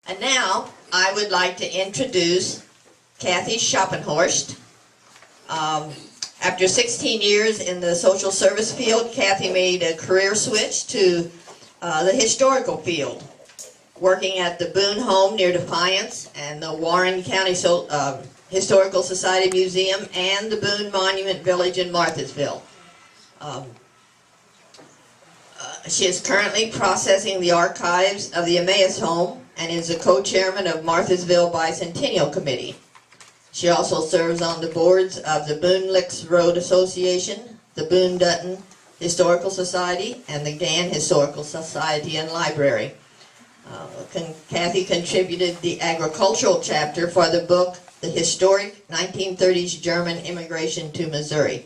And now I would like to introduce Cathie Schoppenhorst. After 16 years in the social service field, Cathie made a career switch to the historical field, working at the Boone home near Defiance and the Warren County Historical Society Museum and the Boone Monument Village in Marthasville. She is currently processing the archives of the Emmaus home and is the co-chairman of Marthasville Bicentennial Committee. She also serves on the boards of the Boone Licks Road Association, the Boone Dutton Historical Society, and the Gann Historical Society and Library. Cathie contributed the agricultural chapter for the book, The Historic 1930s German Immigration to Missouri.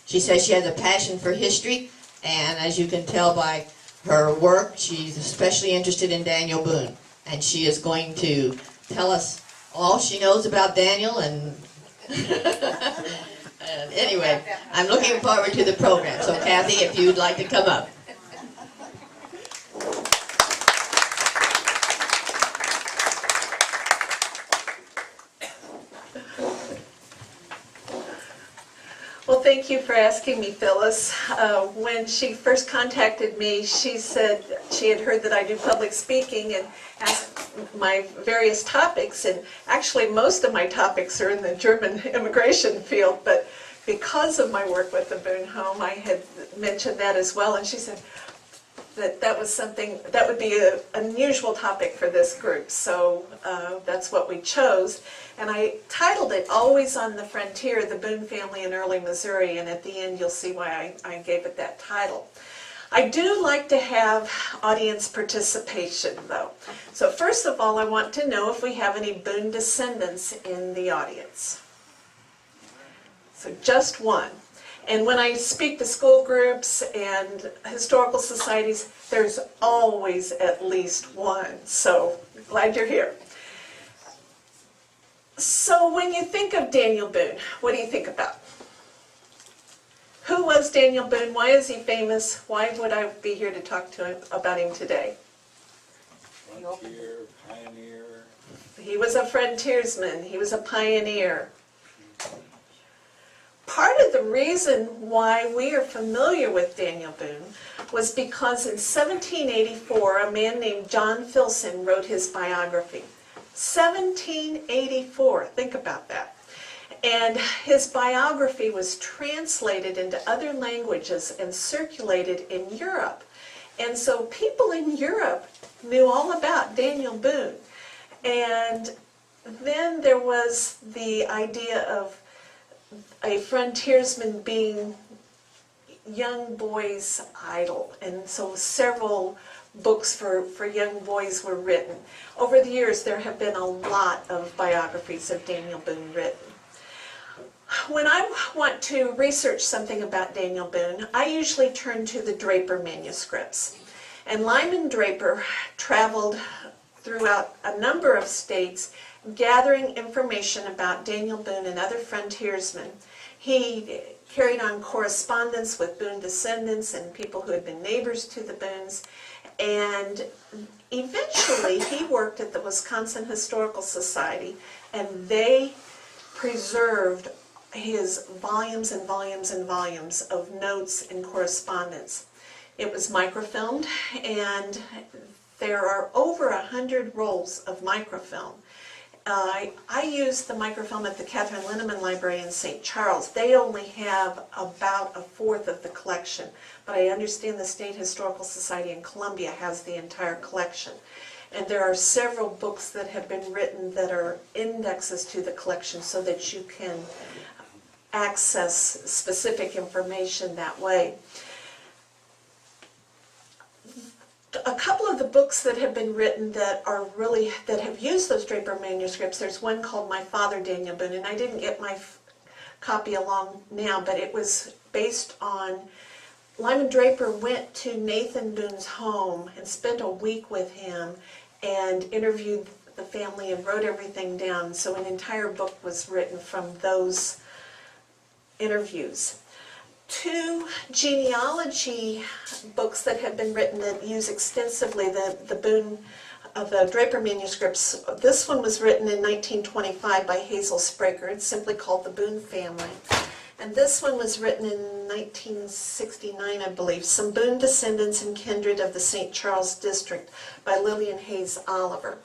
She says she has a passion for history, and as you can tell by her work, she's especially interested in Daniel Boone. And she is going to tell us all she knows about Daniel. And anyway, I'm looking forward to the program. So Cathie, if you'd like to come up. Well, thank you for asking me, Phyllis. When she first contacted me, she said she had heard that I do public speaking and asked my various topics, and actually most of my topics are in the German immigration field, but because of my work with the Boone home, I had mentioned that as well, and she said that was something that would be an unusual topic for this group, so that's what we chose. And I titled it Always on the Frontier, the Boone Family in Early Missouri, and at the end you'll see why I gave it that title. I do like to have audience participation though. So first of all, I want to know if we have any Boone descendants in the audience. So just one. And when I speak to school groups and historical societies, there's always at least one. So glad you're here. So when you think of Daniel Boone, what do you think about? Who was Daniel Boone? Why is he famous? Why would I be here to talk to him about him today? Frontier, pioneer. He was a frontiersman. He was a pioneer. Part of the reason why we are familiar with Daniel Boone was because in 1784, a man named John Filson wrote his biography. 1784, think about that. And his biography was translated into other languages and circulated in Europe. And so people in Europe knew all about Daniel Boone. And then there was the idea of a frontiersman being young boys' idol. And so several books for young boys were written. Over the years, there have been a lot of biographies of Daniel Boone written. When I want to research something about Daniel Boone, I usually turn to the Draper manuscripts. And Lyman Draper traveled throughout a number of states gathering information about Daniel Boone and other frontiersmen. He carried on correspondence with Boone descendants and people who had been neighbors to the Boones. And eventually he worked at the Wisconsin Historical Society, and they preserved his volumes and volumes and volumes of notes and correspondence. It was microfilmed, and there are over 100 rolls of microfilm. I used the microfilm at the Catherine Linneman Library in St. Charles. They only have about a fourth of the collection, but I understand the State Historical Society in Columbia has the entire collection. And there are several books that have been written that are indexes to the collection so that you can access specific information that way. A couple of the books that have been written that have used those Draper manuscripts, there's one called My Father Daniel Boone, and I didn't get my copy along now, but it was based on Lyman Draper went to Nathan Boone's home and spent a week with him and interviewed the family and wrote everything down. So an entire book was written from those interviews. Two genealogy books that have been written that use extensively the Boone of the Draper manuscripts. This one was written in 1925 by Hazel Spraker. It's simply called The Boone Family. And this one was written in 1969, I believe, Some Boone Descendants and Kindred of the St. Charles District by Lillian Hayes Oliver.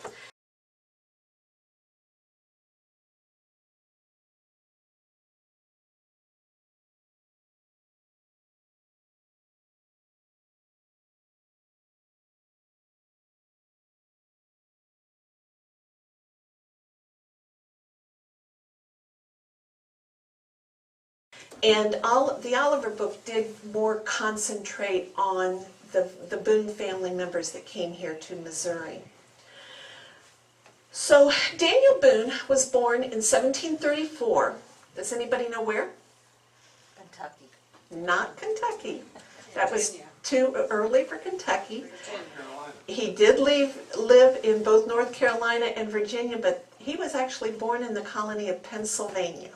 And the Oliver book did more concentrate on the Boone family members that came here to Missouri. So Daniel Boone was born in 1734. Does anybody know where? Kentucky. Not Kentucky. That was too early for Kentucky. He did live in both North Carolina and Virginia, but he was actually born in the colony of Pennsylvania.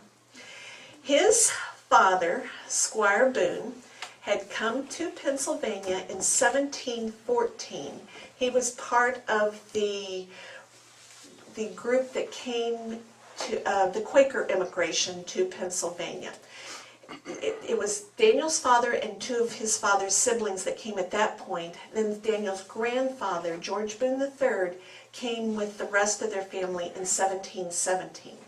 His father, Squire Boone, had come to Pennsylvania in 1714. He was part of the group that came to the Quaker immigration to Pennsylvania. It was Daniel's father and two of his father's siblings that came at that point. Then Daniel's grandfather, George Boone III, came with the rest of their family in 1717.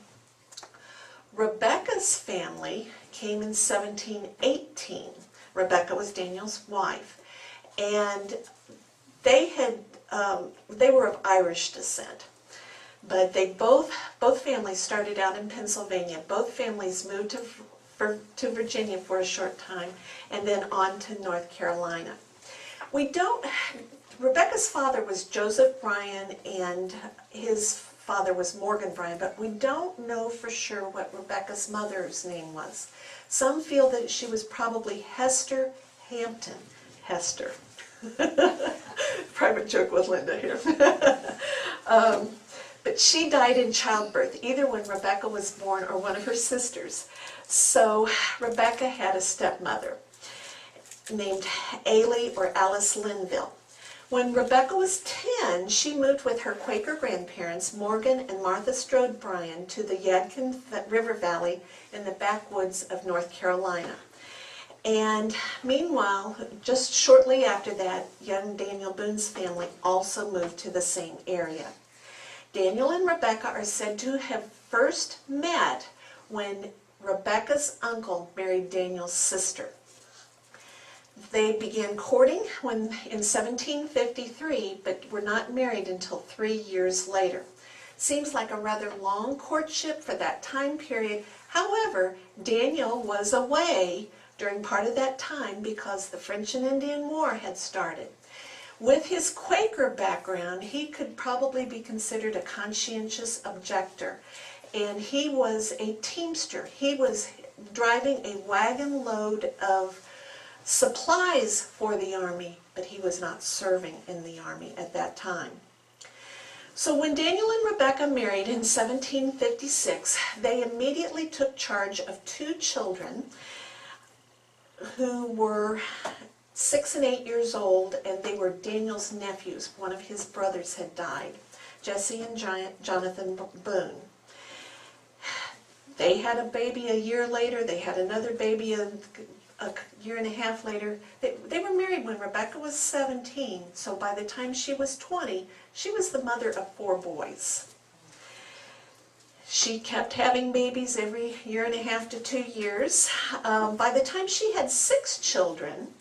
Rebecca's family came in 1718. Rebecca was Daniel's wife, and they were of Irish descent, but they both families started out in Pennsylvania. Both families moved to Virginia for a short time, and then on to North Carolina. Rebecca's father was Joseph Bryan, and his father was Morgan Bryan, but we don't know for sure what Rebecca's mother's name was. Some feel that she was probably Hester Hampton. Hester. Private joke with Linda here. But she died in childbirth, either when Rebecca was born or one of her sisters. So Rebecca had a stepmother named Ailey or Alice Linville. When Rebecca was 10, she moved with her Quaker grandparents, Morgan and Martha Strode Bryan, to the Yadkin River Valley in the backwoods of North Carolina. And meanwhile, just shortly after that, young Daniel Boone's family also moved to the same area. Daniel and Rebecca are said to have first met when Rebecca's uncle married Daniel's sister. They began courting in 1753, but were not married until 3 years later. Seems like a rather long courtship for that time period. However, Daniel was away during part of that time because the French and Indian War had started. With his Quaker background, he could probably be considered a conscientious objector, and he was a teamster. He was driving a wagon load of supplies for the Army, but he was not serving in the Army at that time. So when Daniel and Rebecca married in 1756, they immediately took charge of two children who were 6 and 8 years old, and they were Daniel's nephews. One of his brothers had died, Jesse and Jonathan Boone. They had a baby a year later. They had another baby a year and a half later. They were married when Rebecca was 17, so by the time she was 20, she was the mother of 4 boys. She kept having babies every year and a half to 2 years. By the time she had 6 children,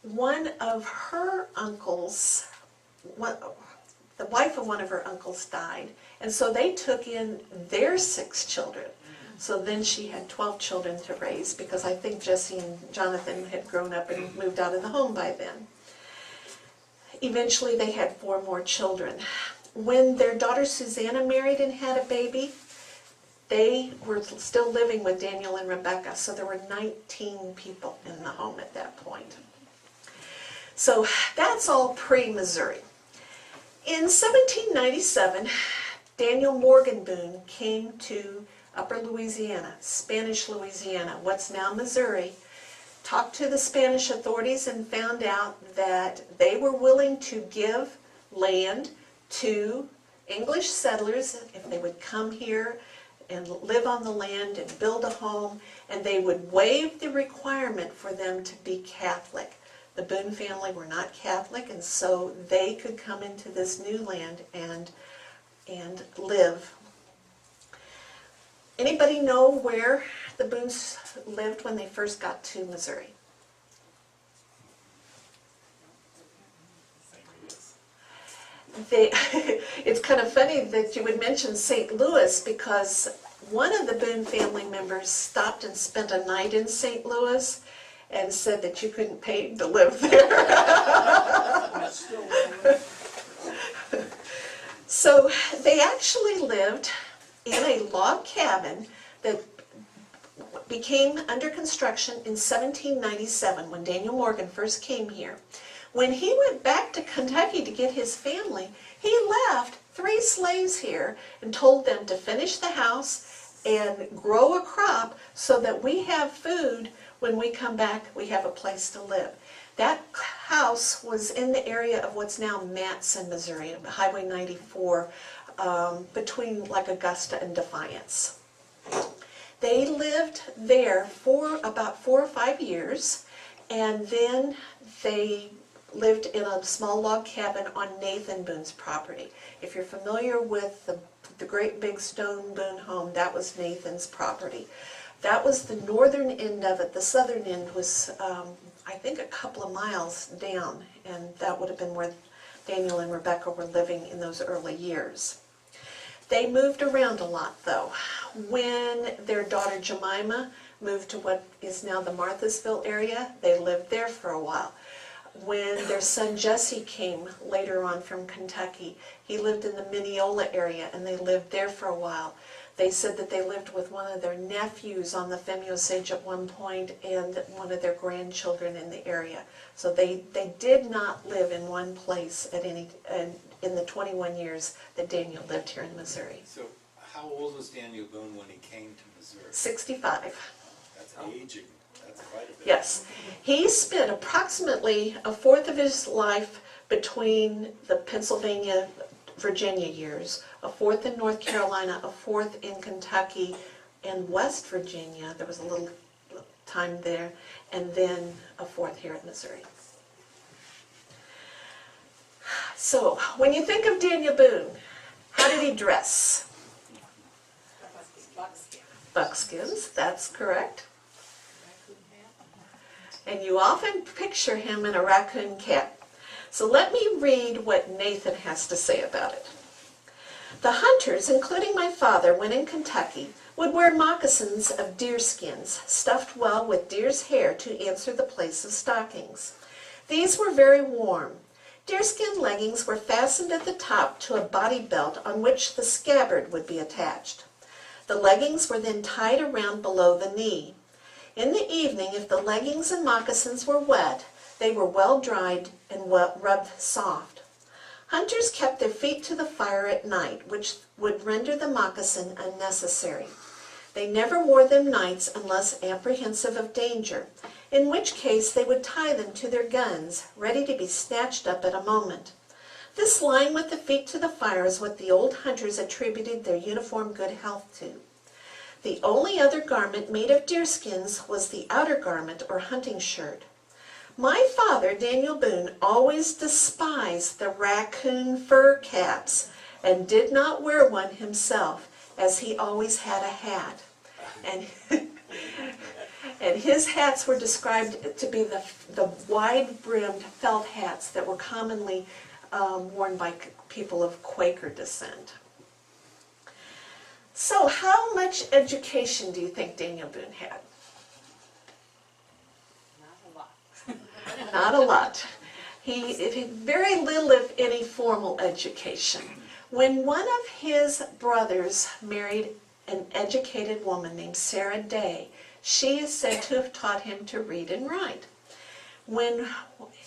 one of her uncles, the wife of one of her uncles died, and so they took in their 6 children. So then she had 12 children to raise, because I think Jesse and Jonathan had grown up and moved out of the home by then. Eventually they had 4 more children. When their daughter Susanna married and had a baby, they were still living with Daniel and Rebecca, so there were 19 people in the home at that point. So that's all pre-Missouri. In 1797, Daniel Morgan Boone came to Upper Louisiana, Spanish Louisiana, what's now Missouri, talked to the Spanish authorities and found out that they were willing to give land to English settlers if they would come here and live on the land and build a home, and they would waive the requirement for them to be Catholic. The Boone family were not Catholic, and so they could come into this new land and live. Anybody know where the Boones lived when they first got to Missouri? It's kind of funny that you would mention St. Louis, because one of the Boone family members stopped and spent a night in St. Louis and said that you couldn't pay to live there. So they actually lived in a log cabin that became under construction in 1797 when Daniel Morgan first came here. When he went back to Kentucky to get his family, he left 3 slaves here and told them to finish the house and grow a crop so that we have food. When we come back, we have a place to live. That house was in the area of what's now Matson, Missouri, Highway 94, between like Augusta and Defiance. They lived there for about 4 or 5 years, and then they lived in a small log cabin on Nathan Boone's property. If you're familiar with the great big stone Boone home, that was Nathan's property. That was the northern end of it. The southern end was, I think, a couple of miles down, and that would have been where Daniel and Rebecca were living in those early years. They moved around a lot, though. When their daughter Jemima moved to what is now the Marthasville area, they lived there for a while. When their son Jesse came later on from Kentucky, he lived in the Mineola area, and they lived there for a while. They said that they lived with one of their nephews on the Femi Osage at one point, and one of their grandchildren in the area. So they did not live in one place at any in the 21 years that Daniel lived here in Missouri. So how old was Daniel Boone when he came to Missouri? 65. That's aging. That's quite a bit. Yes. He spent approximately a fourth of his life between the Pennsylvania, Virginia years, a fourth in North Carolina, a fourth in Kentucky and West Virginia. There was a little time there, and then a fourth here in Missouri. So, when you think of Daniel Boone, how did he dress? Buckskins, that's correct. And you often picture him in a raccoon cap. So let me read what Nathan has to say about it. The hunters, including my father, when in Kentucky, would wear moccasins of deer skins, stuffed well with deer's hair to answer the place of stockings. These were very warm. Deerskin leggings were fastened at the top to a body belt on which the scabbard would be attached. The leggings were then tied around below the knee. In the evening, if the leggings and moccasins were wet, they were well dried and rubbed soft. Hunters kept their feet to the fire at night, which would render the moccasin unnecessary. They never wore them nights unless apprehensive of danger, in which case they would tie them to their guns, ready to be snatched up at a moment. This lying with the feet to the fire is what the old hunters attributed their uniform good health to. The only other garment made of deerskins was the outer garment or hunting shirt. My father, Daniel Boone, always despised the raccoon fur caps and did not wear one himself, as he always had a hat. And his hats were described to be the wide-brimmed felt hats that were commonly worn by people of Quaker descent. So how much education do you think Daniel Boone had? Not a lot. He had very little, if any, formal education. When one of his brothers married an educated woman named Sarah Day, she is said to have taught him to read and write. When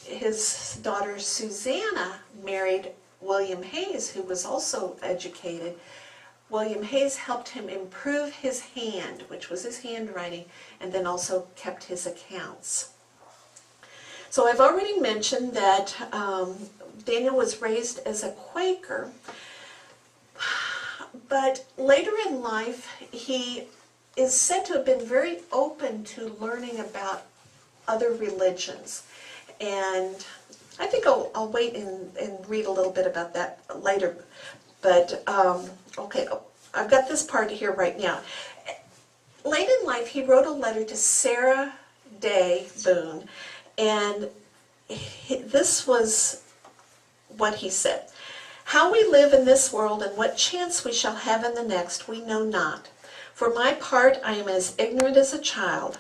his daughter Susanna married William Hayes, who was also educated, William Hayes helped him improve his hand, which was his handwriting, and then also kept his accounts. So I've already mentioned that Daniel was raised as a Quaker, but later in life he is said to have been very open to learning about other religions. And I think I'll wait and read a little bit about that later. But, okay, I've got this part here right now. Late in life, he wrote a letter to Sarah Day Boone, and this was what he said. How we live in this world and what chance we shall have in the next, we know not. For my part, I am as ignorant as a child.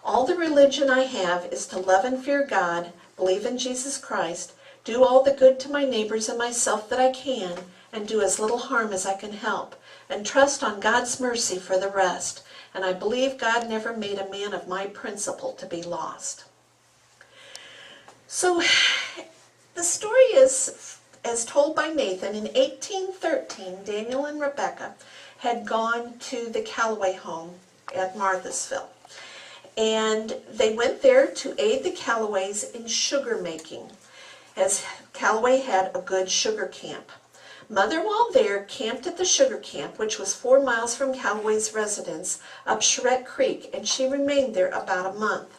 All the religion I have is to love and fear God, believe in Jesus Christ, do all the good to my neighbors and myself that I can, and do as little harm as I can help, and trust on God's mercy for the rest. And I believe God never made a man of my principle to be lost. So the story is, as told by Nathan, in 1813, Daniel and Rebecca had gone to the Callaway home at Marthasville. And they went there to aid the Callaways in sugar making, as Callaway had a good sugar camp. Mother, while there, camped at the sugar camp, which was 4 miles from Callaway's residence, up Charette Creek, and she remained there about a month.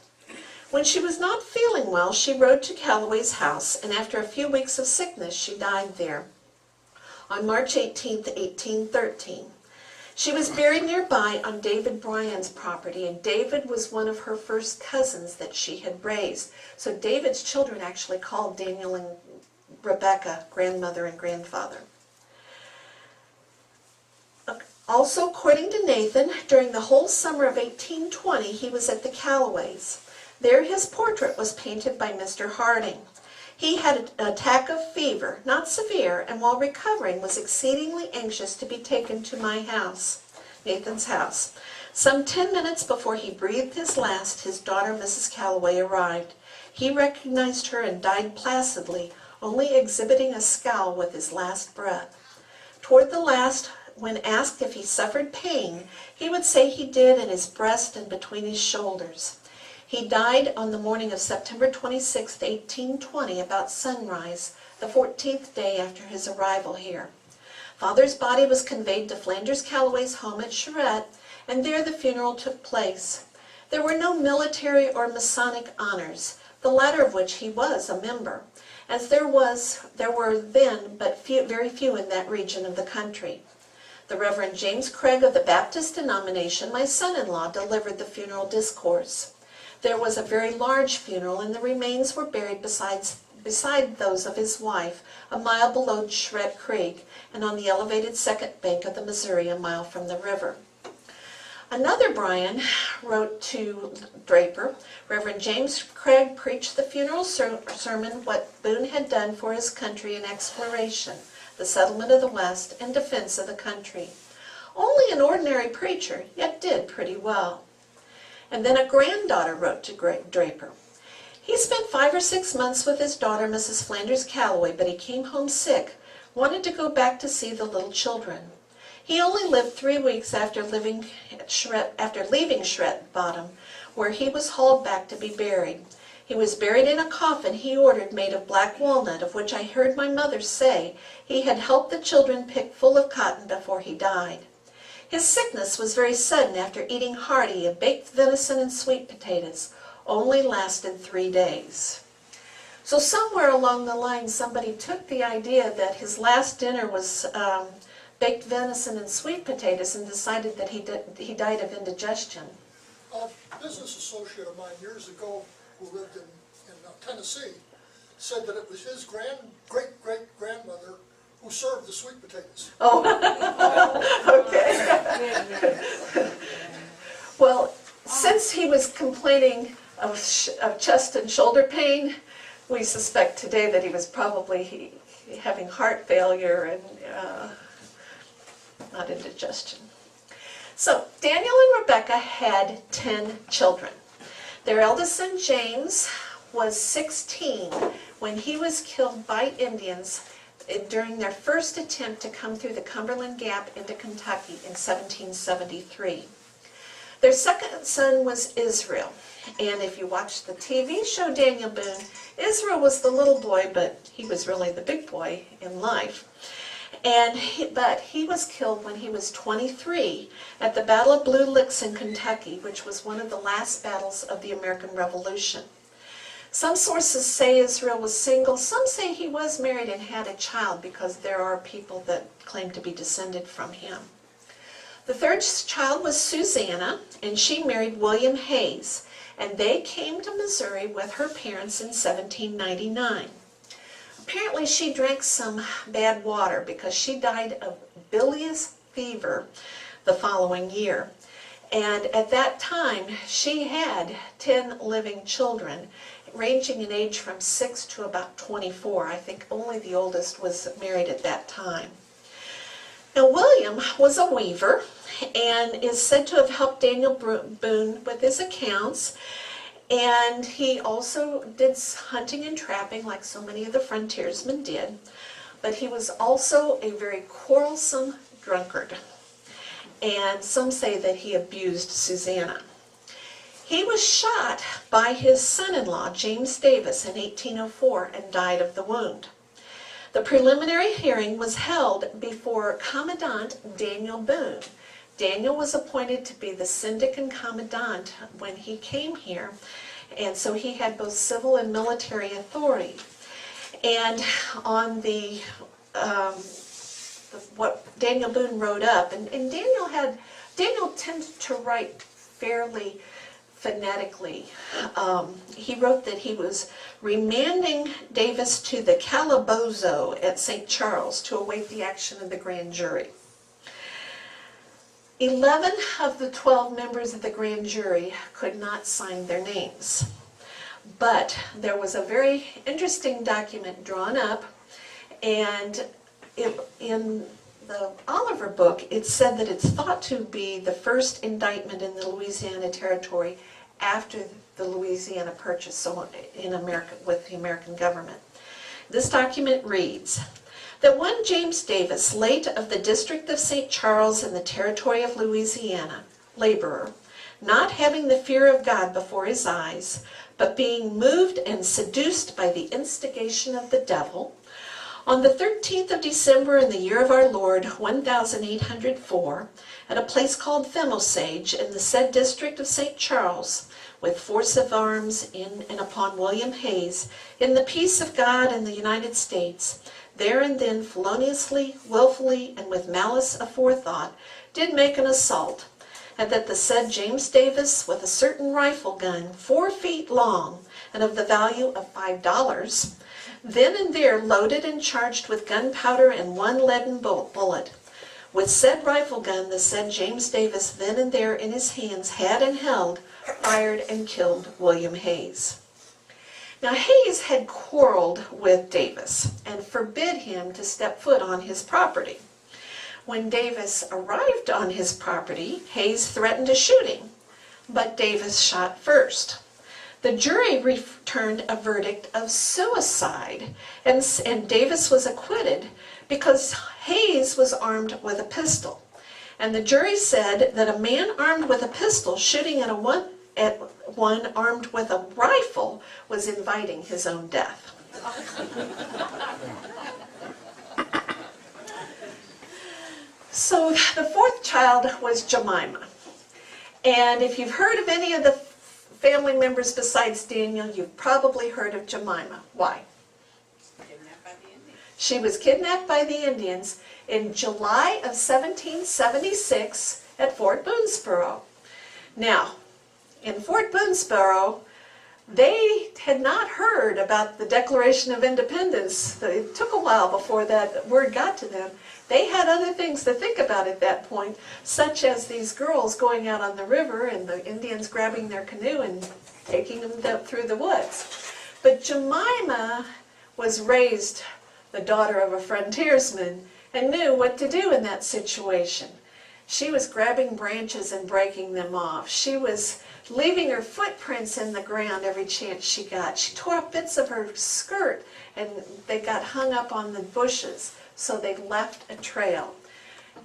When she was not feeling well, she rode to Callaway's house, and after a few weeks of sickness, she died there on March 18, 1813. She was buried nearby on David Bryan's property, and David was one of her first cousins that she had raised. So David's children actually called Daniel and Rebecca grandmother and grandfather. Also, according to Nathan, during the whole summer of 1820, he was at the Callaways. There his portrait was painted by Mr. Harding. He had an attack of fever, not severe, and while recovering was exceedingly anxious to be taken to my house, Nathan's house. Some 10 minutes before he breathed his last, his daughter, Mrs. Callaway, arrived. He recognized her and died placidly, only exhibiting a scowl with his last breath. Toward the last, when asked if he suffered pain, he would say he did in his breast and between his shoulders. He died on the morning of September 26, 1820, about sunrise, the 14th day after his arrival here. Father's body was conveyed to Flanders Callaway's home at Charette, and there the funeral took place. There were no military or Masonic honors, the latter of which he was a member, as there were then but very few in that region of the country. The Reverend James Craig of the Baptist denomination, my son-in-law, delivered the funeral discourse. There was a very large funeral, and the remains were buried beside those of his wife, a mile below Charette Creek, and on the elevated second bank of the Missouri, a mile from the river. Another Bryan wrote to Draper, Reverend James Craig preached the funeral sermon, what Boone had done for his country in exploration, the settlement of the West, and defense of the country. Only an ordinary preacher, yet did pretty well. And then a granddaughter wrote to Draper. He spent 5 or 6 months with his daughter, Mrs. Flanders Callaway, but he came home sick, wanted to go back to see the little children. He only lived 3 weeks after leaving Charette Bottom, where he was hauled back to be buried. He was buried in a coffin he ordered made of black walnut, of which I heard my mother say he had helped the children pick full of cotton before he died. His sickness was very sudden after eating hearty of baked venison and sweet potatoes, only lasted 3 days. So somewhere along the line somebody took the idea that his last dinner was baked venison and sweet potatoes and decided that he died of indigestion. A business associate of mine years ago who lived in Tennessee said that it was his great-great-grandmother who served the sweet potatoes. Oh, okay. Well, since he was complaining of chest and shoulder pain, we suspect today that he was probably having heart failure and not indigestion. So Daniel and Rebecca had 10 children. Their eldest son, James, was 16 when he was killed by Indians during their first attempt to come through the Cumberland Gap into Kentucky in 1773. Their second son was Israel. And if you watch the TV show Daniel Boone, Israel was the little boy, but he was really the big boy in life. But he was killed when he was 23 at the Battle of Blue Licks in Kentucky, which was one of the last battles of the American Revolution. Some sources say Israel was single. Some say he was married and had a child, because there are people that claim to be descended from him. The third child was Susanna, and she married William Hayes, and they came to Missouri with her parents in 1799. Apparently she drank some bad water, because she died of bilious fever the following year. And at that time, she had 10 living children, ranging in age from 6 to about 24. I think only the oldest was married at that time. Now, William was a weaver and is said to have helped Daniel Boone with his accounts. And he also did hunting and trapping like so many of the frontiersmen did. But he was also a very quarrelsome drunkard. And some say that he abused Susanna. He was shot by his son-in-law, James Davis, in 1804 and died of the wound. The preliminary hearing was held before Commandant Daniel Boone. Daniel was appointed to be the syndic and commandant when he came here, and so he had both civil and military authority. And on what Daniel Boone wrote up, and Daniel tended to write fairly phonetically. He wrote that he was remanding Davis to the calabozo at St. Charles to await the action of the grand jury. 11 of the 12 members of the grand jury could not sign their names. But there was a very interesting document drawn up, and in the Oliver book, it said that it's thought to be the first indictment in the Louisiana Territory after the Louisiana Purchase, so in America, with the American government. This document reads that one James Davis, late of the District of St. Charles in the Territory of Louisiana, laborer, not having the fear of God before his eyes, but being moved and seduced by the instigation of the devil, on the 13th of December in the year of our Lord, 1804, at a place called Themosage in the said district of St. Charles, with force of arms in and upon William Hayes, in the peace of God and the United States, there and then feloniously, willfully, and with malice aforethought, did make an assault, and that the said James Davis, with a certain rifle gun 4 feet long, and of the value of $5, then and there loaded and charged with gunpowder and 1 leaden bullet. With said rifle gun, the said James Davis, then and there in his hands had and held, fired and killed William Hayes. Now Hayes had quarreled with Davis and forbid him to step foot on his property. When Davis arrived on his property, Hayes threatened to shoot him, but Davis shot first. The jury returned a verdict of suicide, and Davis was acquitted because Hayes was armed with a pistol. And the jury said that a man armed with a pistol shooting at one armed with a rifle was inviting his own death. So the fourth child was Jemima. And if you've heard of any of the family members besides Daniel, you've probably heard of Jemima. Why? Kidnapped by the Indians. She was kidnapped by the Indians in July of 1776 at Fort Boonesborough. Now, in Fort Boonesborough, they had not heard about the Declaration of Independence. It took a while before that word got to them. They had other things to think about at that point, such as these girls going out on the river and the Indians grabbing their canoe and taking them through the woods. But Jemima was raised the daughter of a frontiersman and knew what to do in that situation. She was grabbing branches and breaking them off. She was leaving her footprints in the ground every chance she got. She tore up bits of her skirt and they got hung up on the bushes, so they left a trail.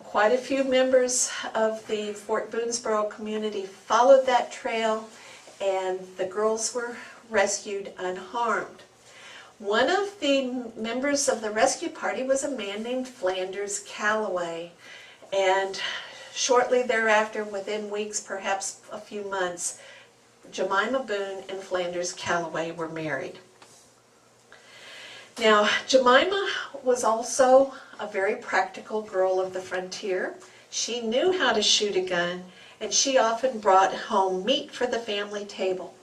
Quite a few members of the Fort Boonesboro community followed that trail, and the girls were rescued unharmed. One of the members of the rescue party was a man named Flanders Calloway, and shortly thereafter, within weeks, perhaps a few months, Jemima Boone and Flanders Calloway were married. Now, Jemima was also a very practical girl of the frontier. She knew how to shoot a gun, and she often brought home meat for the family table.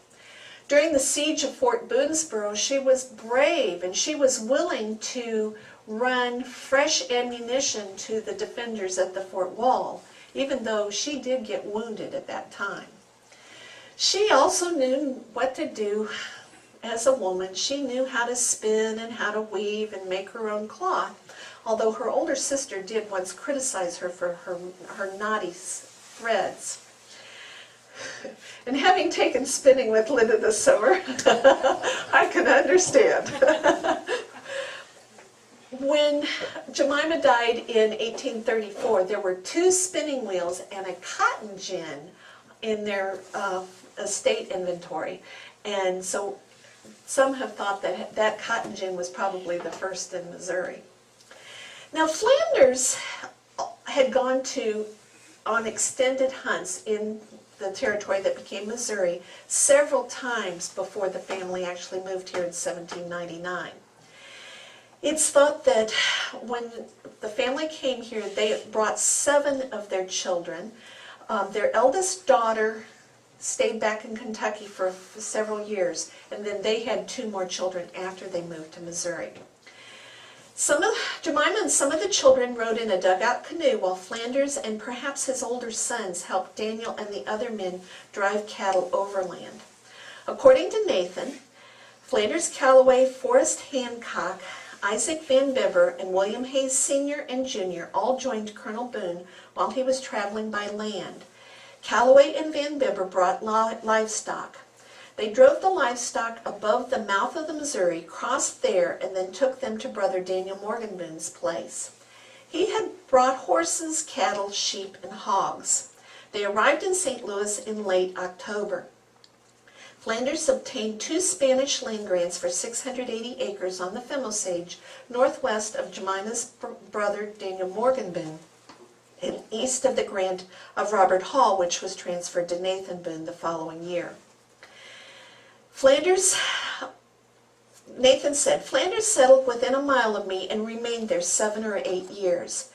During the siege of Fort Boonesboro, she was brave, and she was willing to run fresh ammunition to the defenders at the fort wall, even though she did get wounded at that time. She also knew what to do as a woman. She knew how to spin and how to weave and make her own cloth, although her older sister did once criticize her for her naughty threads. And having taken spinning with Linda this summer, I can understand. When Jemima died in 1834, there were 2 spinning wheels and a cotton gin in their estate inventory. And so some have thought that that cotton gin was probably the first in Missouri. Now, Flanders had gone on extended hunts in the territory that became Missouri several times before the family actually moved here in 1799. It's thought that when the family came here, they brought 7 of their children. Their eldest daughter stayed back in Kentucky for several years, and then they had 2 more children after they moved to Missouri. Jemima and some of the children rode in a dugout canoe while Flanders and perhaps his older sons helped Daniel and the other men drive cattle overland. According to Nathan, Flanders Calloway, Forrest Hancock, Isaac Van Bibber, and William Hayes Sr. and Jr. all joined Colonel Boone while he was traveling by land. Calloway and Van Bibber brought livestock. They drove the livestock above the mouth of the Missouri, crossed there, and then took them to Brother Daniel Morgan Boone's place. He had brought horses, cattle, sheep, and hogs. They arrived in St. Louis in late October. Flanders obtained 2 Spanish land grants for 680 acres on the Fimosage, northwest of Jemima's brother Daniel Morgan Boone, and east of the grant of Robert Hall, which was transferred to Nathan Boone the following year. Nathan said, Flanders settled within a mile of me and remained there 7 or 8 years.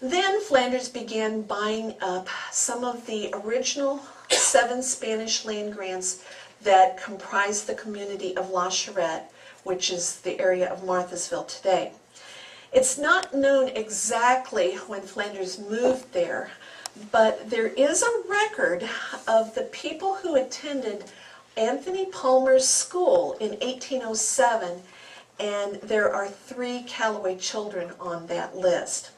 Then Flanders began buying up some of the original 7 Spanish land grants that comprised the community of La Charette, which is the area of Marthasville today. It's not known exactly when Flanders moved there, but there is a record of the people who attended Anthony Palmer's school in 1807, and there are 3 Calloway children on that list.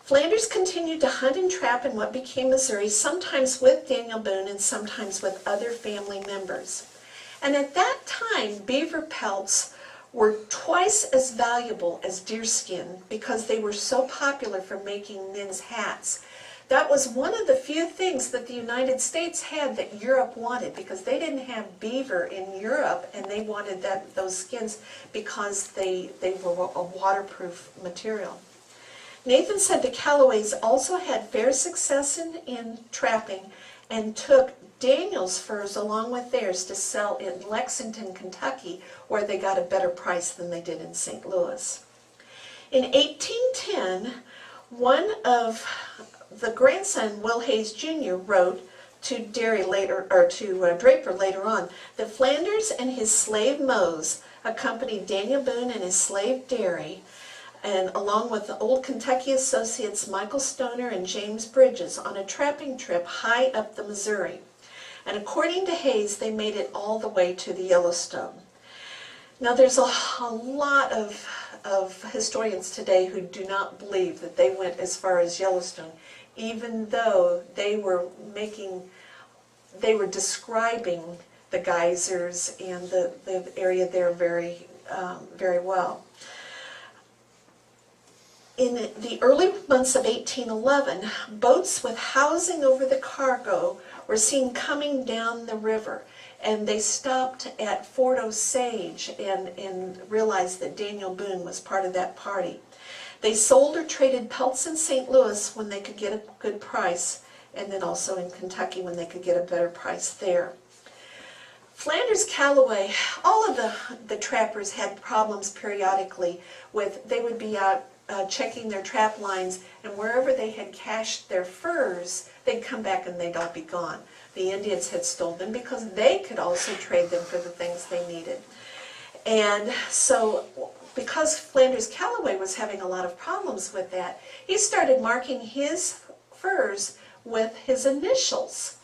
Flanders continued to hunt and trap in what became Missouri, sometimes with Daniel Boone and sometimes with other family members. And at that time, beaver pelts were twice as valuable as deerskin because they were so popular for making men's hats. That was one of the few things that the United States had that Europe wanted, because they didn't have beaver in Europe, and they wanted those skins because they were a waterproof material. Nathan said the Calloways also had fair success in trapping and took Daniel's furs along with theirs to sell in Lexington, Kentucky, where they got a better price than they did in St. Louis. In 1810, the grandson, Will Hayes Jr., wrote to Draper later on that Flanders and his slave Mose accompanied Daniel Boone and his slave Derry, and along with the old Kentucky associates Michael Stoner and James Bridges, on a trapping trip high up the Missouri. And according to Hayes, they made it all the way to the Yellowstone. Now, there's a lot of historians today who do not believe that they went as far as Yellowstone, even though they were describing the geysers and the area there very, very well. In the early months of 1811, boats with housing over the cargo were seen coming down the river, and they stopped at Fort Osage and realized that Daniel Boone was part of that party. They sold or traded pelts in St. Louis when they could get a good price, and then also in Kentucky when they could get a better price there. Flanders Callaway, all of the trappers had problems periodically with, they would be out checking their trap lines, and wherever they had cached their furs, they'd come back and they'd all be gone. The Indians had stolen them because they could also trade them for the things they needed. And so, because Flanders Callaway was having a lot of problems with that, he started marking his furs with his initials.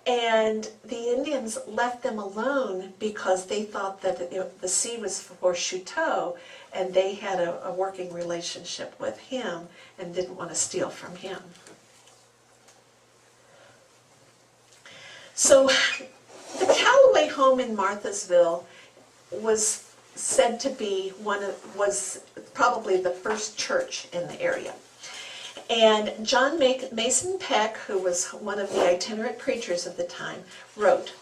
And the Indians left them alone because they thought that the C was for Chouteau, and they had a working relationship with him and didn't want to steal from him. So the Callaway home in Marthasville was said to be was probably the first church in the area. And John Mason Peck, who was one of the itinerant preachers of the time, wrote,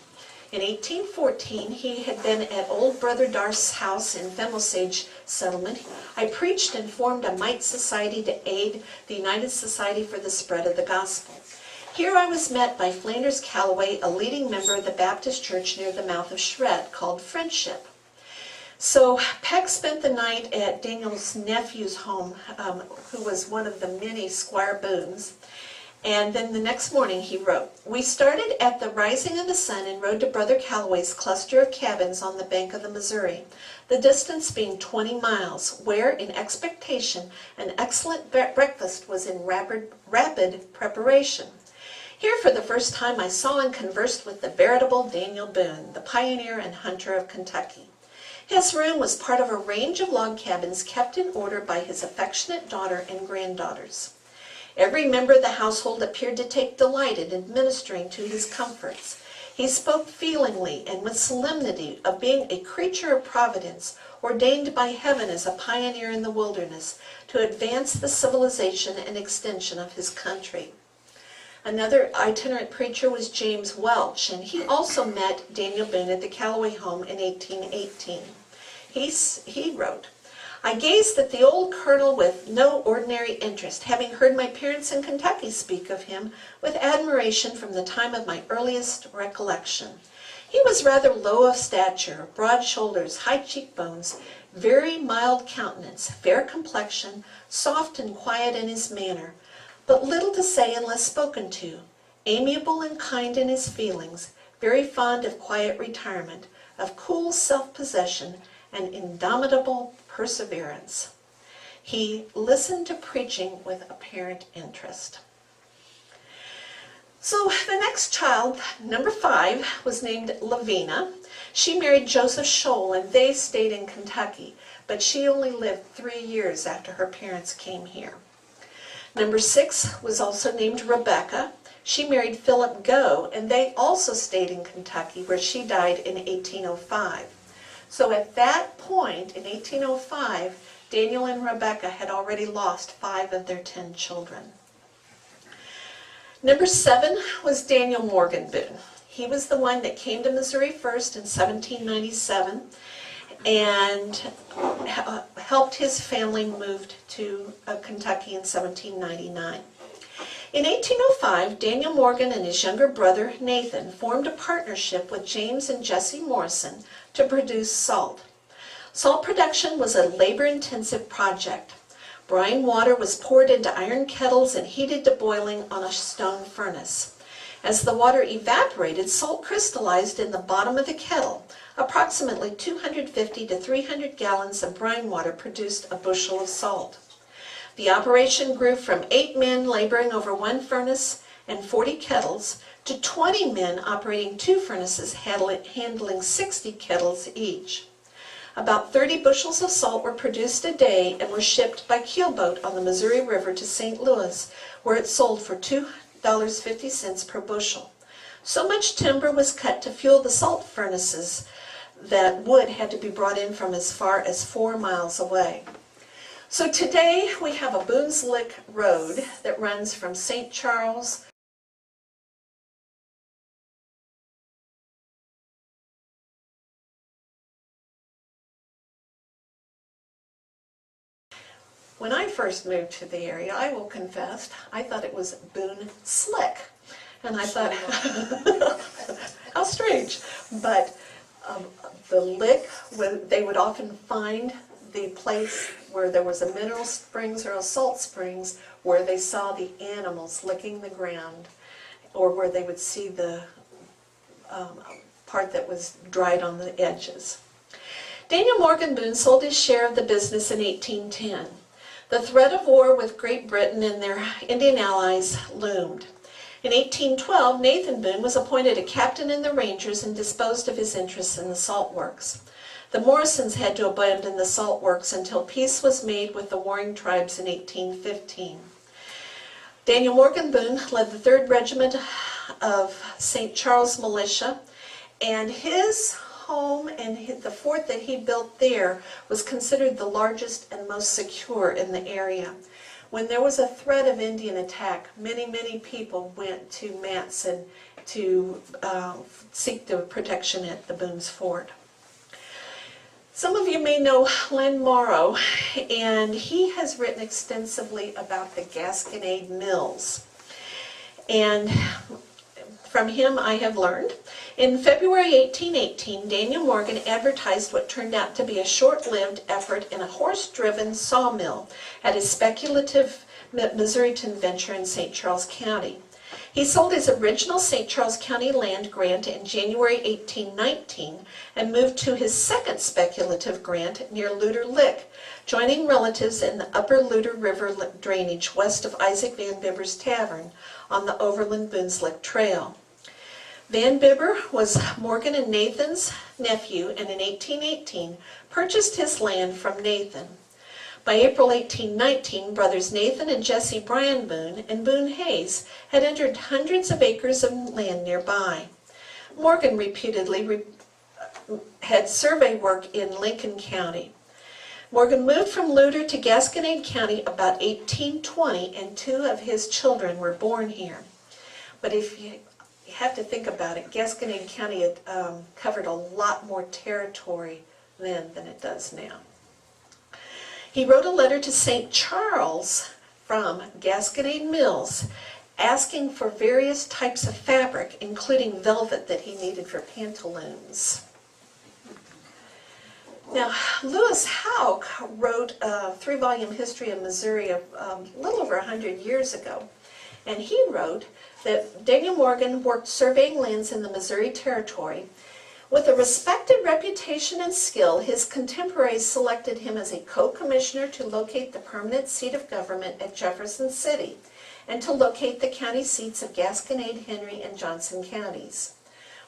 in 1814, he had been at old Brother Darth's house in Femosage settlement. I preached and formed a mite society to aid the United Society for the Spread of the Gospel. Here I was met by Flanders Callaway, a leading member of the Baptist church near the mouth of Shred, called Friendship. So Peck spent the night at Daniel's nephew's home, who was one of the many Squire Boones. And then the next morning he wrote, we started at the rising of the sun and rode to Brother Callaway's cluster of cabins on the bank of the Missouri, the distance being 20 miles, where, in expectation, an excellent breakfast was in rapid preparation. Here for the first time I saw and conversed with the veritable Daniel Boone, the pioneer and hunter of Kentucky. His room was part of a range of log cabins kept in order by his affectionate daughter and granddaughters. Every member of the household appeared to take delight in administering to his comforts. He spoke feelingly and with solemnity of being a creature of providence, ordained by heaven as a pioneer in the wilderness to advance the civilization and extension of his country. Another itinerant preacher was James Welch, and he also met Daniel Boone at the Callaway home in 1818. He wrote, I gazed at the old colonel with no ordinary interest, having heard my parents in Kentucky speak of him with admiration from the time of my earliest recollection. He was rather low of stature, broad shoulders, high cheekbones, very mild countenance, fair complexion, soft and quiet in his manner, but little to say unless spoken to, amiable and kind in his feelings, very fond of quiet retirement, of cool self-possession, and indomitable perseverance. He listened to preaching with apparent interest. So the next child, number 5, was named Lavina. She married Joseph Scholl, and they stayed in Kentucky, but she only lived 3 years after her parents came here. Number 6 was also named Rebecca. She married Philip Goe, and they also stayed in Kentucky, where she died in 1805. So at that point, in 1805, Daniel and Rebecca had already lost 5 of their 10 children. Number 7 was Daniel Morgan Boone. He was the one that came to Missouri first in 1797 and helped his family move to Kentucky in 1799. In 1805, Daniel Morgan and his younger brother, Nathan, formed a partnership with James and Jesse Morrison to produce salt. Salt production was a labor-intensive project. Brine water was poured into iron kettles and heated to boiling on a stone furnace. As the water evaporated, salt crystallized in the bottom of the kettle. Approximately 250 to 300 gallons of brine water produced a bushel of salt. The operation grew from 8 men laboring over 1 furnace and 40 kettles to 20 men operating 2 furnaces handling 60 kettles each. About 30 bushels of salt were produced a day and were shipped by keelboat on the Missouri River to St. Louis, where it sold for $2.50 per bushel. So much timber was cut to fuel the salt furnaces that wood had to be brought in from as far as 4 miles away. So today we have a Boone's Lick Road that runs from St. Charles When I first moved to the area, I will confess, I thought it was Boone Slick. And I thought, how strange. But the lick, they would often find the place where there was a mineral springs or a salt springs where they saw the animals licking the ground, or where they would see the part that was dried on the edges. Daniel Morgan Boone sold his share of the business in 1810. The threat of war with Great Britain and their Indian allies loomed. In 1812, Nathan Boone was appointed a captain in the Rangers and disposed of his interests in the salt works. The Morrisons had to abandon the salt works until peace was made with the warring tribes in 1815. Daniel Morgan Boone led the 3rd Regiment of St. Charles Militia, and his home and the fort that he built there was considered the largest and most secure in the area. When there was a threat of Indian attack, many people went to Matson to seek the protection at the Boone's Fort. Some of you may know Len Morrow, and he has written extensively about the Gasconade Mills. And from him I have learned. In February 1818, Daniel Morgan advertised what turned out to be a short-lived effort in a horse-driven sawmill at his speculative Missouriton venture in St. Charles County. He sold his original St. Charles County land grant in January 1819 and moved to his second speculative grant near Luder Lick, joining relatives in the upper Luder River drainage west of Isaac Van Bibber's Tavern on the Overland Boone's Lick Trail. Van Bibber was Morgan and Nathan's nephew, and in 1818 purchased his land from Nathan. By April 1819, brothers Nathan and Jesse Bryan Boone and Boone Hayes had entered hundreds of acres of land nearby. Morgan reputedly had survey work in Lincoln County. Morgan moved from Luder to Gasconade County about 1820, and 2 of his children were born here. But if you have to think about it, Gasconade County had covered a lot more territory then than it does now. He wrote a letter to St. Charles from Gasconade Mills asking for various types of fabric, including velvet that he needed for pantaloons. Now, Lewis Houck wrote a 3-volume history of Missouri a little over 100 years ago, and he wrote that Daniel Morgan worked surveying lands in the Missouri Territory. With a respected reputation and skill, his contemporaries selected him as a co-commissioner to locate the permanent seat of government at Jefferson City and to locate the county seats of Gasconade, Henry, and Johnson counties.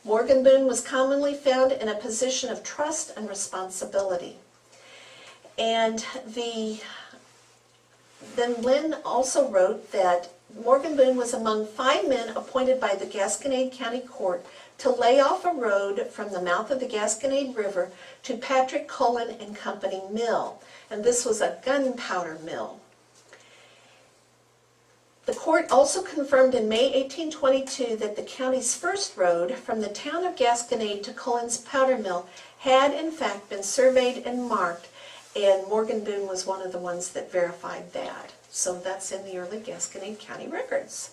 Morgan Boone was commonly found in a position of trust and responsibility. And then Lynn also wrote that Morgan Boone was among 5 men appointed by the Gasconade County Court to lay off a road from the mouth of the Gasconade River to Patrick Cullen and Company Mill, and this was a gunpowder mill. The court also confirmed in May 1822 that the county's first road from the town of Gasconade to Cullen's powder mill had in fact been surveyed and marked, and Morgan Boone was one of the ones that verified that. So that's in the early Gasconade County records.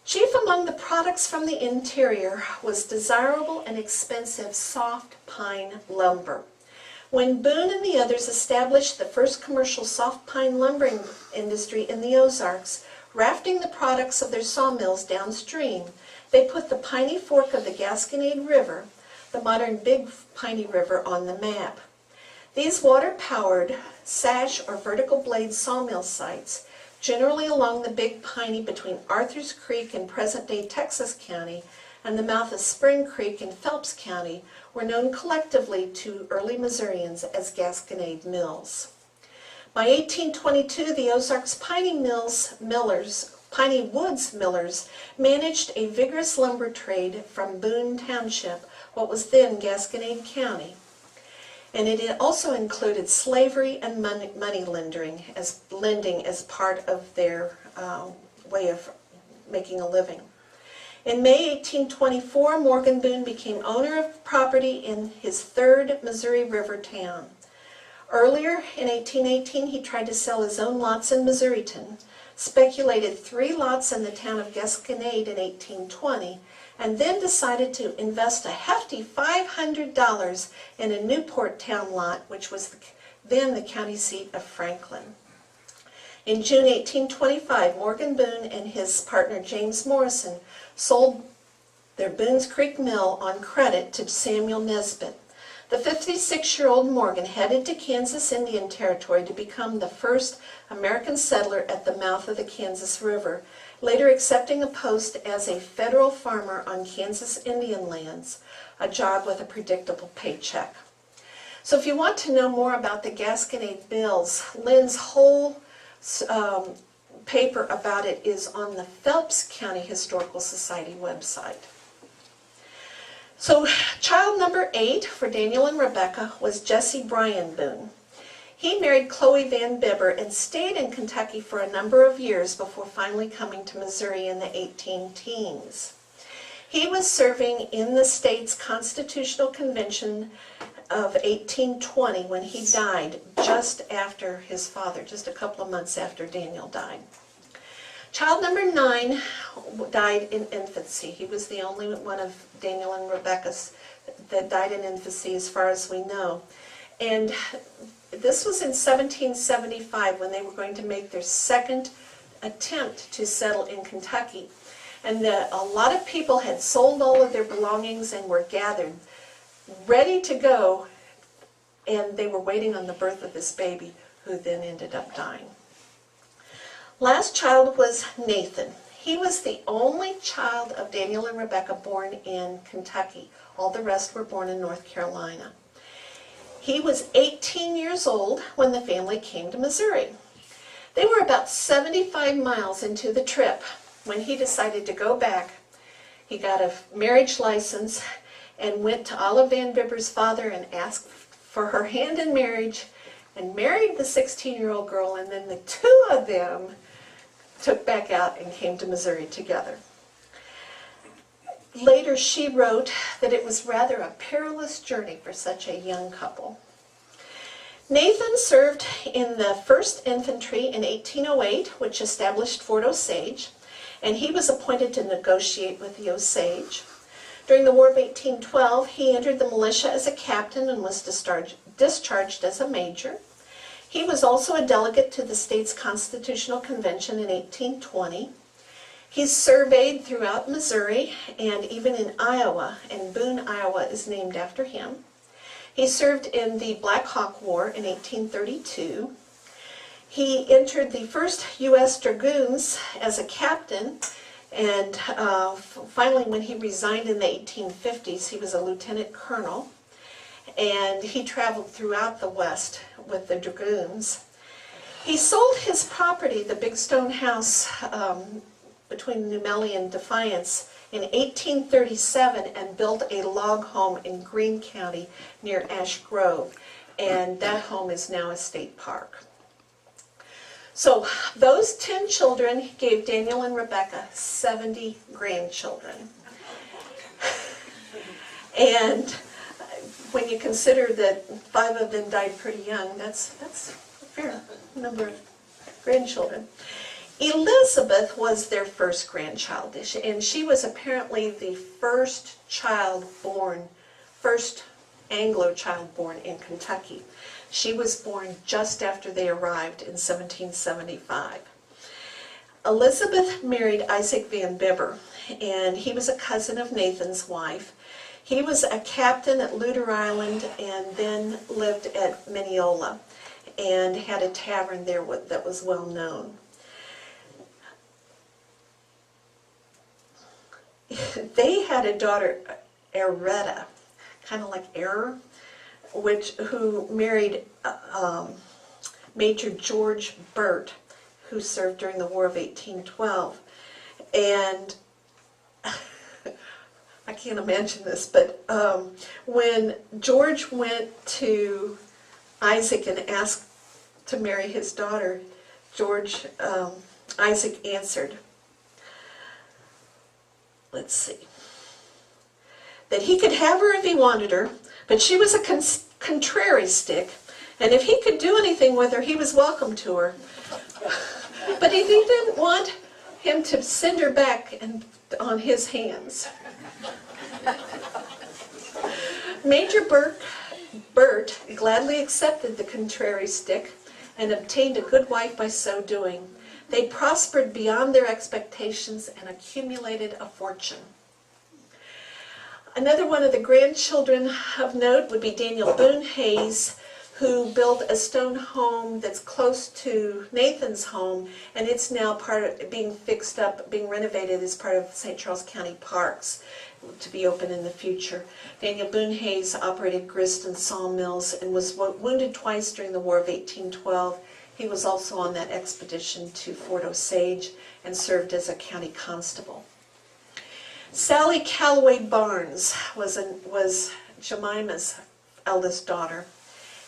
Chief among the products from the interior was desirable and expensive soft pine lumber. When Boone and the others established the first commercial soft pine lumbering industry in the Ozarks, rafting the products of their sawmills downstream, they put the piney fork of the Gasconade River, the modern Big Piney River, on the map. These water-powered sash or vertical blade sawmill sites, generally along the Big Piney between Arthur's Creek in present-day Texas County and the mouth of Spring Creek in Phelps County, were known collectively to early Missourians as Gasconade Mills. By 1822, the Ozarks Piney Woods Millers managed a vigorous lumber trade from Boone Township, what was then Gasconade County. And it also included slavery and money lending as part of their way of making a living. In May 1824, Morgan Boone became owner of property in his third Missouri River town. Earlier in 1818, he tried to sell his own lots in Missouriton, speculated 3 lots in the town of Gasconade in 1820, and then decided to invest a hefty $500 in a Newport town lot, which was then the county seat of Franklin. In June 1825, Morgan Boone and his partner James Morrison sold their Boone's Creek Mill on credit to Samuel Nesbitt. The 56-year-old Morgan headed to Kansas Indian Territory to become the first American settler at the mouth of the Kansas River, later accepting a post as a federal farmer on Kansas Indian lands, a job with a predictable paycheck. So if you want to know more about the Gasconade Mills, Lynn's whole paper about it is on the Phelps County Historical Society website. So child number 8 for Daniel and Rebecca was Jesse Bryan Boone. He married Chloe Van Bibber and stayed in Kentucky for a number of years before finally coming to Missouri in the 18 teens. He was serving in the state's Constitutional Convention of 1820 when he died just after his father, just a couple of months after Daniel died. Child number 9 died in infancy. He was the only one of Daniel and Rebecca's that died in infancy as far as we know. And this was in 1775 when they were going to make their second attempt to settle in Kentucky. And a lot of people had sold all of their belongings and were gathered, ready to go, and they were waiting on the birth of this baby, who then ended up dying. Last child was Nathan. He was the only child of Daniel and Rebecca born in Kentucky. All the rest were born in North Carolina. He was 18 years old when the family came to Missouri. They were about 75 miles into the trip when he decided to go back. He got a marriage license and went to Olive Van Bibber's father and asked for her hand in marriage and married the 16-year-old girl, and then the two of them took back out and came to Missouri together. Later she wrote that it was rather a perilous journey for such a young couple. Nathan served in the 1st Infantry in 1808, which established Fort Osage, and he was appointed to negotiate with the Osage. During the War of 1812, he entered the militia as a captain and was discharged as a major. He was also a delegate to the state's Constitutional Convention in 1820. He surveyed throughout Missouri and even in Iowa, and Boone, Iowa is named after him. He served in the Black Hawk War in 1832. He entered the 1st U.S. Dragoons as a captain, and finally when he resigned in the 1850s, he was a lieutenant colonel, and he traveled throughout the West with the Dragoons. He sold his property, the Big Stone House between New Melly and Defiance, in 1837 and built a log home in Greene County near Ash Grove, and that home is now a state park. So those 10 children gave Daniel and Rebecca 70 grandchildren. And when you consider that 5 of them died pretty young, that's a fair number of grandchildren. Elizabeth was their first grandchild, and she was apparently the first Anglo child born in Kentucky. She was born just after they arrived in 1775. Elizabeth married Isaac Van Bibber, and he was a cousin of Nathan's wife. He was a captain at Luter Island and then lived at Mineola and had a tavern there that was well known. They had a daughter, Aretta, kind of like Error, who married Major George Burt, who served during the War of 1812. And I can't imagine this, but when George went to Isaac and asked to marry his daughter, Isaac answered, let's see, that he could have her if he wanted her, but she was a contrary stick, and if he could do anything with her, he was welcome to her. But he didn't want him to send her back on his hands. Major Bert gladly accepted the contrary stick and obtained a good wife by so doing. They prospered beyond their expectations and accumulated a fortune. Another one of the grandchildren of note would be Daniel Boone Hayes, who built a stone home that's close to Nathan's home, and it's now being fixed up, being renovated as part of St. Charles County Parks to be open in the future. Daniel Boone Hayes operated grist and sawmills and was wounded twice during the War of 1812. He was also on that expedition to Fort Osage and served as a county constable. Sally Calloway Barnes was Jemima's eldest daughter.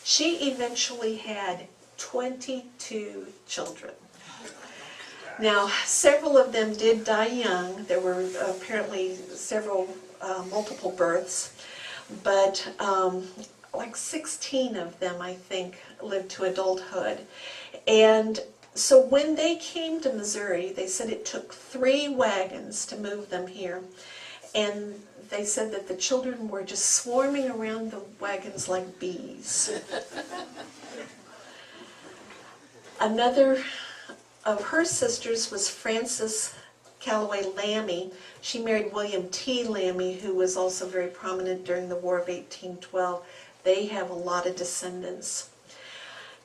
She eventually had 22 children. Now, several of them did die young. There were apparently multiple births, but like 16 of them, I think, lived to adulthood. And so when they came to Missouri, they said it took 3 wagons to move them here. And they said that the children were just swarming around the wagons like bees. Another of her sisters was Frances Calloway Lammy. She married William T. Lammy, who was also very prominent during the War of 1812. They have a lot of descendants.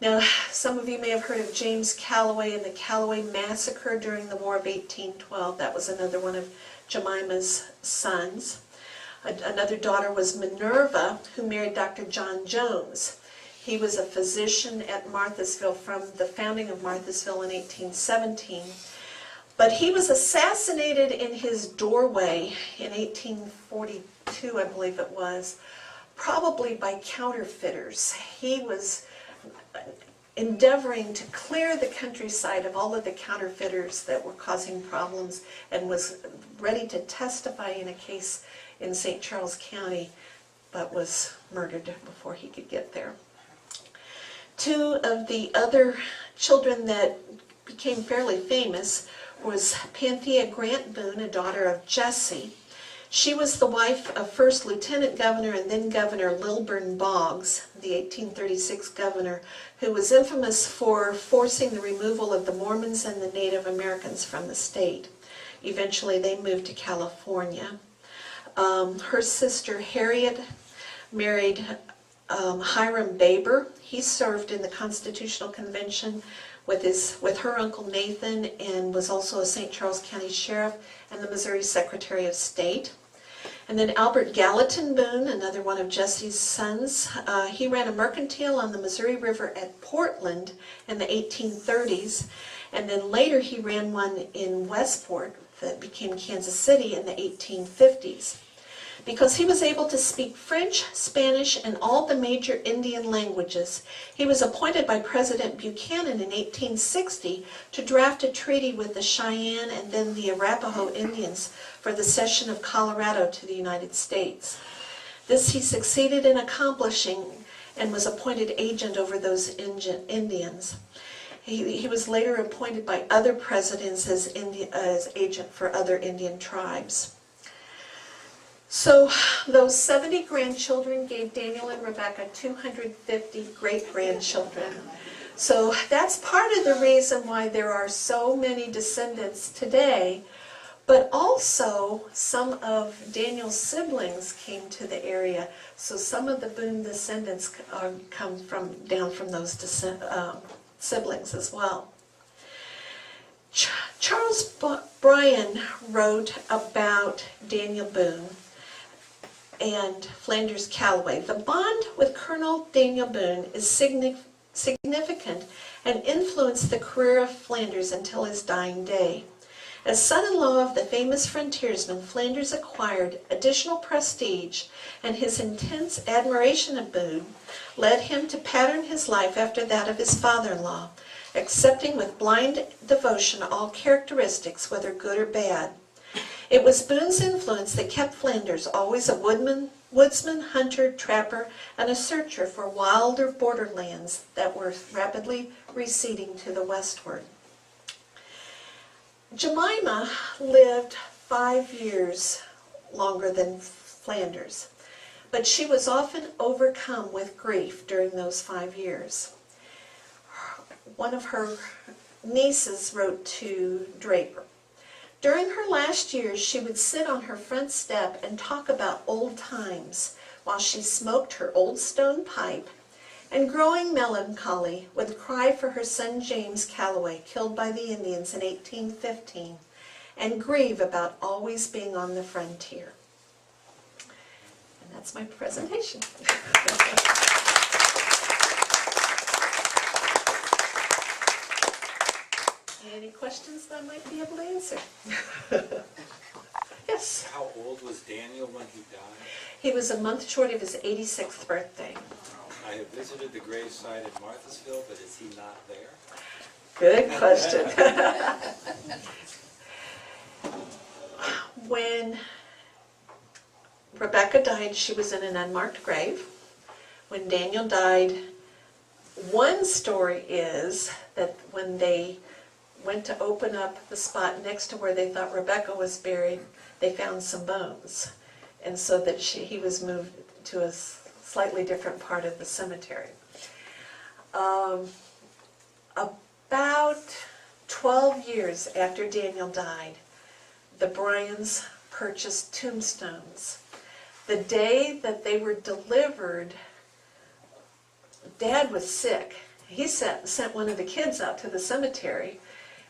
Now, some of you may have heard of James Calloway and the Calloway Massacre during the War of 1812. That was another one of Jemima's sons. Another daughter was Minerva, who married Dr. John Jones. He was a physician at Marthasville from the founding of Marthasville in 1817. But he was assassinated in his doorway in 1842, I believe it was, probably by counterfeiters. He was endeavoring to clear the countryside of all of the counterfeiters that were causing problems and was ready to testify in a case in St. Charles County, but was murdered before he could get there. 2 of the other children that became fairly famous was Panthea Grant Boone, a daughter of Jesse. She was the wife of first Lieutenant Governor and then Governor Lilburn Boggs, the 1836 governor, who was infamous for forcing the removal of the Mormons and the Native Americans from the state. Eventually they moved to California. Her sister Harriet married Hiram Baber. He served in the Constitutional Convention with her uncle Nathan and was also a St. Charles County Sheriff and the Missouri Secretary of State. And then Albert Gallatin Boone, another one of Jesse's sons, he ran a mercantile on the Missouri River at Portland in the 1830s, and then later he ran one in Westport that became Kansas City in the 1850s. Because he was able to speak French, Spanish, and all the major Indian languages, he was appointed by President Buchanan in 1860 to draft a treaty with the Cheyenne and then the Arapaho Indians for the cession of Colorado to the United States. This he succeeded in accomplishing and was appointed agent over those Indians. He was later appointed by other presidents as agent for other Indian tribes. So those 70 grandchildren gave Daniel and Rebecca 250 great-grandchildren. So that's part of the reason why there are so many descendants today, but also some of Daniel's siblings came to the area. So some of the Boone descendants come down from those siblings as well. Charles Bryan wrote about Daniel Boone and Flanders Calloway. The bond with Colonel Daniel Boone is significant and influenced the career of Flanders until his dying day. As son-in-law of the famous frontiersman, Flanders acquired additional prestige, and his intense admiration of Boone led him to pattern his life after that of his father-in-law, accepting with blind devotion all characteristics, whether good or bad. It was Boone's influence that kept Flanders always a woodsman, hunter, trapper, and a searcher for wilder borderlands that were rapidly receding to the westward. Jemima lived 5 years longer than Flanders, but she was often overcome with grief during those 5 years. One of her nieces wrote to Draper. During her last years, she would sit on her front step and talk about old times while she smoked her old stone pipe, and growing melancholy would cry for her son James Calloway, killed by the Indians in 1815, and grieve about always being on the frontier. And that's my presentation. Any questions that I might be able to answer? Yes. How old was Daniel when he died? He was a month short of his 86th birthday. I have visited the gravesite in Marthasville, but is he not there? Good question. When Rebecca died, she was in an unmarked grave. When Daniel died, one story is that when they went to open up the spot next to where they thought Rebecca was buried, they found some bones. And so that he was moved to a slightly different part of the cemetery. About 12 years after Daniel died, the Bryans purchased tombstones. The day that they were delivered, Dad was sick. He sent one of the kids out to the cemetery,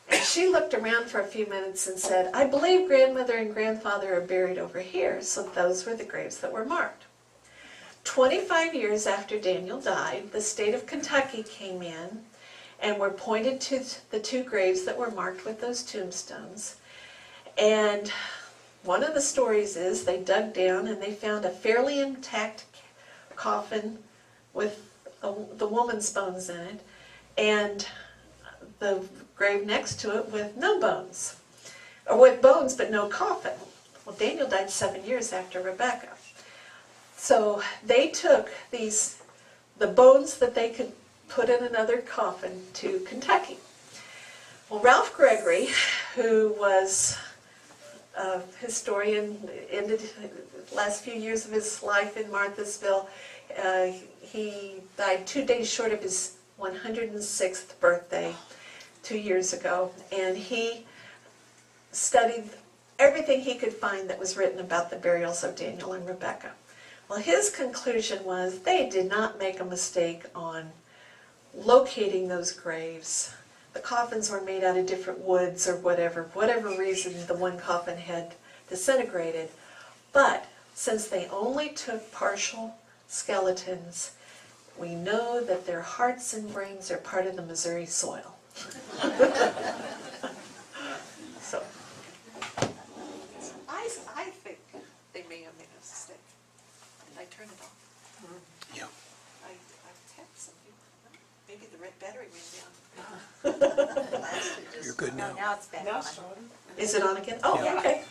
and she looked around for a few minutes and said, "I believe grandmother and grandfather are buried over here." So those were the graves that were marked. 25 years after Daniel died, the state of Kentucky came in and were pointed to the 2 graves that were marked with those tombstones. And one of the stories is they dug down and they found a fairly intact coffin with the woman's bones in it, and the grave next to it with no bones, or with bones but no coffin. Well, Daniel died 7 years after Rebecca. So they took the bones that they could put in another coffin to Kentucky. Well, Ralph Gregory, who was a historian, ended the last few years of his life in Marthasville. He died 2 days short of his 106th birthday 2 years ago, and he studied everything he could find that was written about the burials of Daniel and Rebecca. Well, his conclusion was they did not make a mistake on locating those graves. The coffins were made out of different woods or whatever reason the one coffin had disintegrated. But since they only took partial skeletons, we know that their hearts and brains are part of the Missouri soil. So, I think they may have made a mistake. Did I turn it off? Yeah. I've tapped some people. Maybe the red battery went down. You're good now. Now it's back on. is it on again? Oh, Yeah. okay.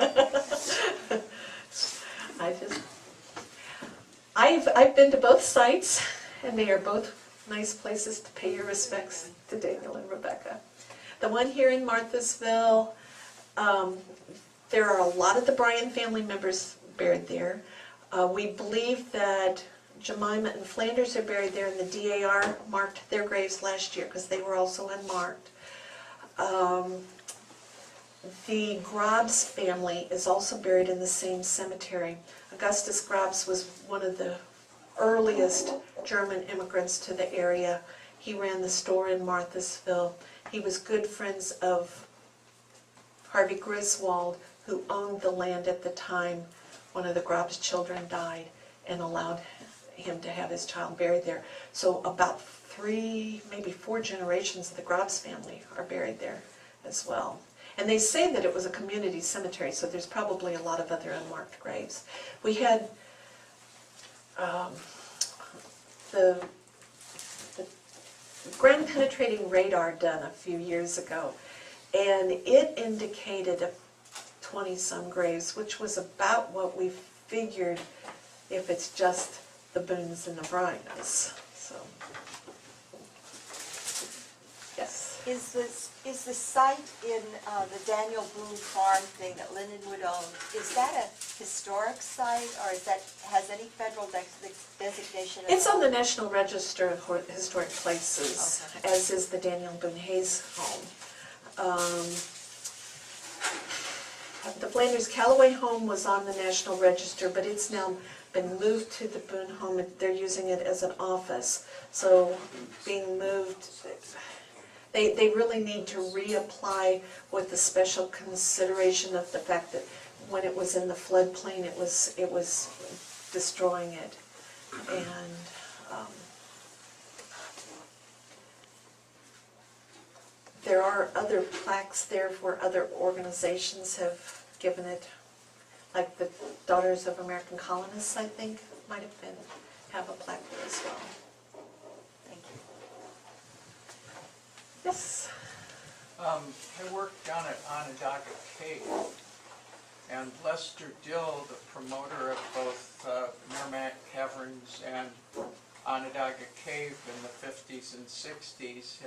I've been to both sites, and they are both nice places to pay your respects to Daniel and Rebecca. The one here in Marthasville, there are a lot of the Bryan family members buried there. We believe that Jemima and Flanders are buried there, and the DAR marked their graves last year because they were also unmarked. The Grobs family is also buried in the same cemetery. Augustus Grobs was one of the earliest German immigrants to the area. He ran the store in Marthasville. He was good friends of Harvey Griswold, who owned the land at the time one of the Grobs children died, and allowed him to have his child buried there. So about 3, maybe 4 generations of the Grobs family are buried there as well. And they say that it was a community cemetery, so there's probably a lot of other unmarked graves. We had the ground penetrating radar done a few years ago, and it indicated 20-some graves, which was about what we figured if it's just the Boones and the Bryans. So, yes. Is the site in the Daniel Boone farm thing that Lindenwood owned, is that a historic site, or has any federal designation? It's on the National Register of Historic Places, Okay. as is the Daniel Boone Hayes home. The Flanders Callaway home was on the National Register, but it's now been moved to the Boone home. They're using it as an office. So being moved, they really need to reapply with the special consideration of the fact that when it was in the floodplain, it was destroying it. And there are other plaques there where other organizations have given it, like the Daughters of American Colonists, I think, might have a plaque there as well. Thank you. Yes. I worked down at Onondaga Cave, and Lester Dill, the promoter of both Merrimack Caverns and Onondaga Cave in the 50s and 60s,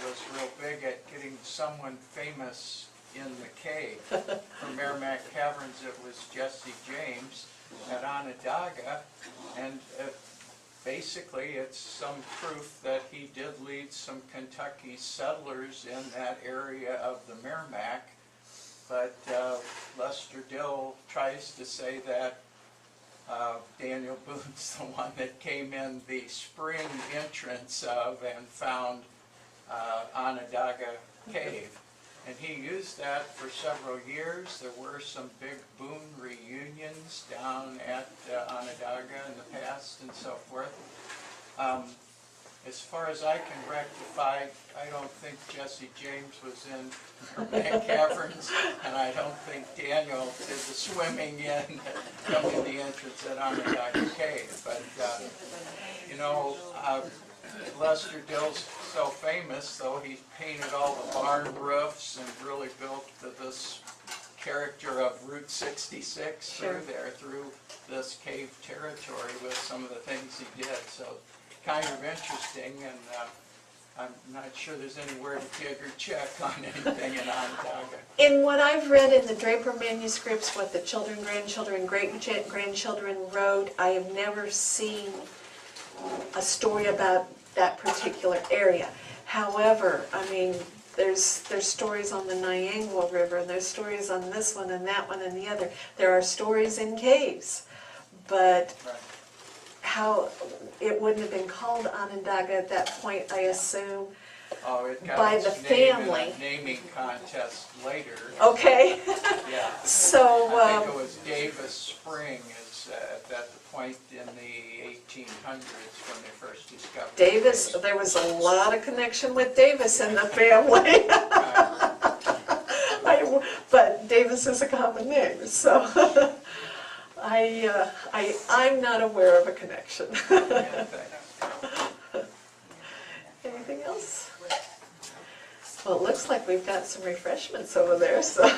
was real big at getting someone famous in the cave. For Merrimack Caverns, it was Jesse James. At Onondaga, and basically it's some proof that he did lead some Kentucky settlers in that area of the Merrimack, but Lester Dill tries to say that Daniel Boone's the one that came in the spring entrance of and found Onondaga Cave. And he used that for several years. There were some big Boone reunions down at Onondaga in the past and so forth. As far as I can rectify, I don't think Jesse James was in Merrimack Caverns, and I don't think Daniel did the swimming in coming the entrance at Onondaga Cave. But Lester Dill's so famous, though, he painted all the barn roofs and really built this character of Route 66 through there, through this cave territory with some of the things he did. So kind of interesting, and I'm not sure there's anywhere to dig or check on anything in Onondaga. In what I've read in the Draper manuscripts, what the children, grandchildren, great-grandchildren wrote, I have never seen a story about that particular area. However, I mean, there's stories on the Niangua River, and there's stories on this one and that one and the other. There are stories in caves, but how it wouldn't have been called Onondaga at that point, I assume. Oh, it got By its the name family. in a naming contest later. Okay. Yeah. So I think it was Davis Spring is at the point in the 1800s when they first discovered Davis, it. there was a lot of connection with Davis in the family. But Davis is a common name, so I'm not aware of a connection. Yeah, thanks. Anything else? Well, it looks like we've got some refreshments over there, so.